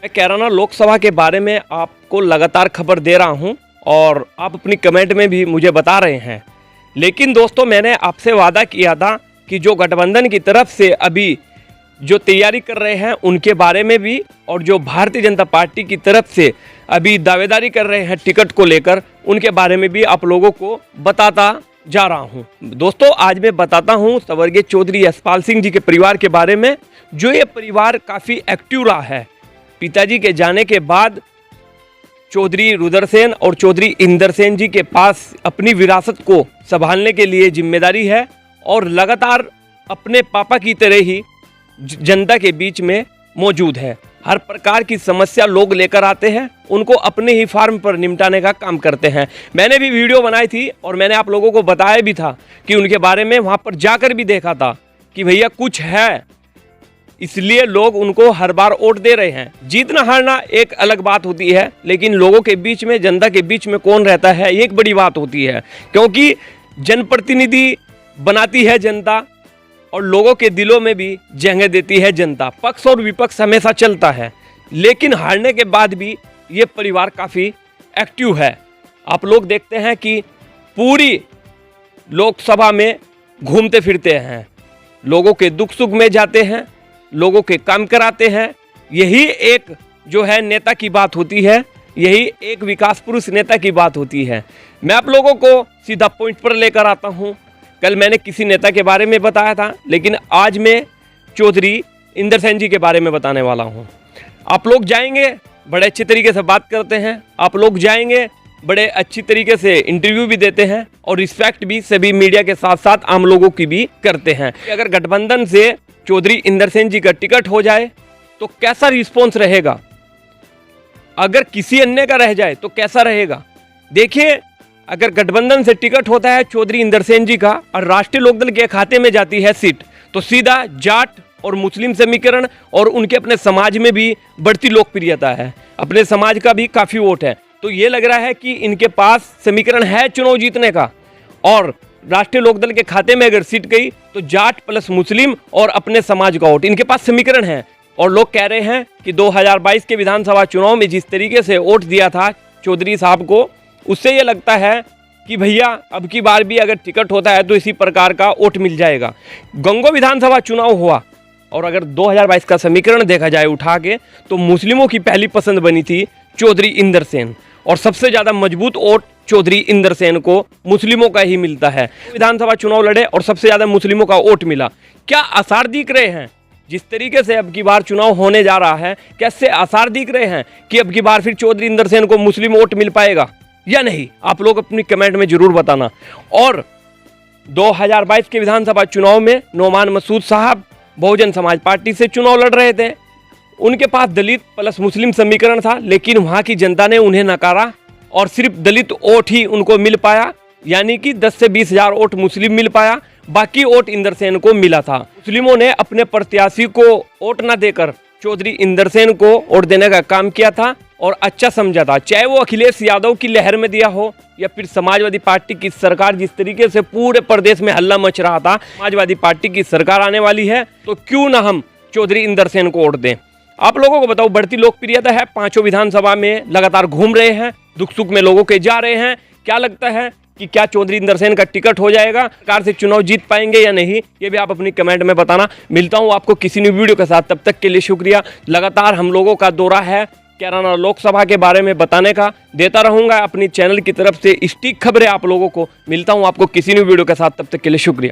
मैं कैराना लोकसभा के बारे में आपको लगातार खबर दे रहा हूं और आप अपनी कमेंट में भी मुझे बता रहे हैं। लेकिन दोस्तों, मैंने आपसे वादा किया था कि जो गठबंधन की तरफ से अभी जो तैयारी कर रहे हैं उनके बारे में भी, और जो भारतीय जनता पार्टी की तरफ से अभी दावेदारी कर रहे हैं टिकट को लेकर, उनके बारे में भी आप लोगों को बताता जा रहा हूं। दोस्तों, आज मैं बताता हूं स्वर्गीय चौधरी यशपाल सिंह जी के परिवार के बारे में। जो ये परिवार काफ़ी एक्टिव रहा है। पिताजी के जाने के बाद चौधरी रुद्रसेन और चौधरी इंदरसेन जी के पास अपनी विरासत को संभालने के लिए जिम्मेदारी है और लगातार अपने पापा की तरह ही जनता के बीच में मौजूद है। हर प्रकार की समस्या लोग लेकर आते हैं, उनको अपने ही फार्म पर निपटाने का काम करते हैं। मैंने भी वीडियो बनाई थी और मैंने आप लोगों को बताया भी था कि उनके बारे में वहाँ पर जाकर भी देखा था कि भैया कुछ है, इसलिए लोग उनको हर बार वोट दे रहे हैं। जीतना हारना एक अलग बात होती है, लेकिन लोगों के बीच में, जनता के बीच में कौन रहता है, ये एक बड़ी बात होती है। क्योंकि जनप्रतिनिधि बनाती है जनता और लोगों के दिलों में भी जगह देती है जनता। पक्ष और विपक्ष हमेशा चलता है, लेकिन हारने के बाद भी ये परिवार काफ़ी एक्टिव है। आप लोग देखते हैं कि पूरी लोकसभा में घूमते फिरते हैं, लोगों के दुख सुख में जाते हैं, लोगों के काम कराते हैं। यही एक जो है नेता की बात होती है, यही एक विकास पुरुष नेता की बात होती है। मैं आप लोगों को सीधा पॉइंट पर लेकर आता हूं। कल मैंने किसी नेता के बारे में बताया था, लेकिन आज मैं चौधरी इंदरसेन जी के बारे में बताने वाला हूं। आप लोग जाएंगे, बड़े अच्छे तरीके से बात करते हैं, आप लोग जाएंगे, बड़े अच्छी तरीके से इंटरव्यू भी देते हैं और रिस्पेक्ट भी सभी मीडिया के साथ साथ आम लोगों की भी करते हैं। अगर गठबंधन से चौधरी इंदरसेन जी का टिकट हो जाए तो कैसा रिस्पॉन्स रहेगा, अगर किसी अन्य का रह जाए तो कैसा रहेगा। देखिए, अगर गठबंधन से टिकट होता है चौधरी इंदरसेन जी का और राष्ट्रीय लोकदल के खाते में जाती है सीट, तो सीधा जाट और मुस्लिम समीकरण और उनके अपने समाज में भी बढ़ती लोकप्रियता है, अपने समाज का भी काफ़ी वोट है। तो ये लग रहा है कि इनके पास समीकरण है चुनाव जीतने का, और राष्ट्रीय लोकदल के खाते में अगर सीट गई तो जाट प्लस मुस्लिम और अपने समाज का वोट, इनके पास समीकरण है। और लोग कह रहे हैं कि 2022 के विधानसभा चुनाव में जिस तरीके से वोट दिया था चौधरी साहब को, उससे ये लगता है कि भैया अब की बार भी अगर टिकट होता है तो इसी प्रकार का वोट मिल जाएगा। गंगो विधानसभा चुनाव हुआ और अगर 2022 का समीकरण देखा जाए उठा के, तो मुस्लिमों की पहली पसंद बनी थी चौधरी इंदरसेन, और सबसे ज़्यादा मजबूत वोट चौधरी इंदरसेन को मुस्लिमों का ही मिलता है। विधानसभा चुनाव लड़े और सबसे ज़्यादा मुस्लिमों का वोट मिला। क्या आसार दिख रहे हैं जिस तरीके से अब की बार चुनाव होने जा रहा है, कैसे आसार दिख रहे हैं कि अब की बार फिर चौधरी इंदरसेन को मुस्लिम वोट मिल पाएगा या नहीं? आप लोग अपनी कमेंट में जरूर बताना। और 2022 के विधानसभा चुनाव में नोमान मसूद साहब बहुजन समाज पार्टी से चुनाव लड़ रहे थे। उनके पास दलित प्लस मुस्लिम समीकरण था, लेकिन वहां की जनता ने उन्हें नकारा और सिर्फ दलित वोट ही उनको मिल पाया, यानी कि 10 से 20 हजार वोट मुस्लिम मिल पाया, बाकी वोट इंदरसेन को मिला था। मुस्लिमों ने अपने प्रत्याशी को वोट न देकर चौधरी इंदरसेन को वोट देने का काम किया था और अच्छा समझा था, चाहे वो अखिलेश यादव की लहर में दिया हो या फिर समाजवादी पार्टी की सरकार। जिस तरीके से पूरे प्रदेश में हल्ला मच रहा था, समाजवादी पार्टी की सरकार आने वाली है तो क्यों ना हम चौधरी इंदरसेन को वोट दें। आप लोगों को बताओ, बढ़ती लोकप्रियता है, 5 विधानसभा में लगातार घूम रहे हैं, दुख सुख में लोगों के जा रहे हैं। क्या लगता है कि क्या चौधरी इंदरसेन का टिकट हो जाएगा, सरकार से चुनाव जीत पाएंगे या नहीं, ये भी आप अपनी कमेंट में बताना। मिलता हूँ आपको किसी न्यू वीडियो के साथ, तब तक के लिए शुक्रिया। लगातार हम लोगों का दौरा है कैराना लोकसभा के बारे में बताने का, देता रहूंगा अपनी चैनल की तरफ से स्टिक खबरें आप लोगों को। मिलता हूँ आपको किसी न्यू वीडियो के साथ, तब तक के लिए शुक्रिया।